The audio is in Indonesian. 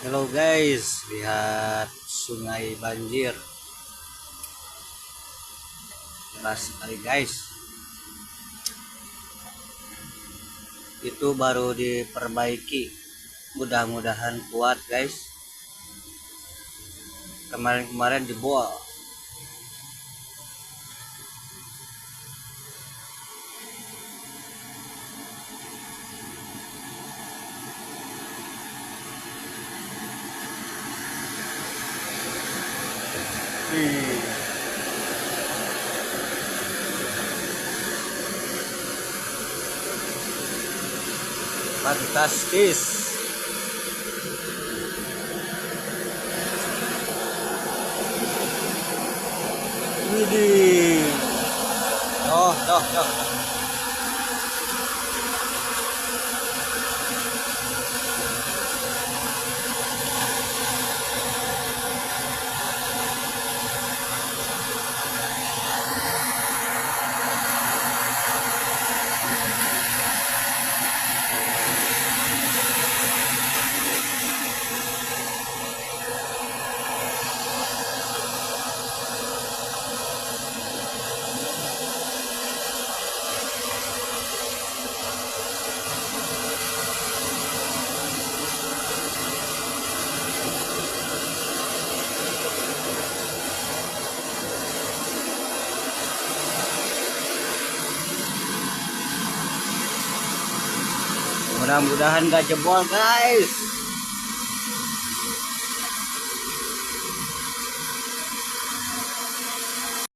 Halo guys, lihat sungai banjir deras sekali guys. Itu baru diperbaiki, mudah-mudahan kuat guys. Kemarin-kemarin jebol. Fantastis. Widih. Doh. Mudah-mudahan gak jebol guys.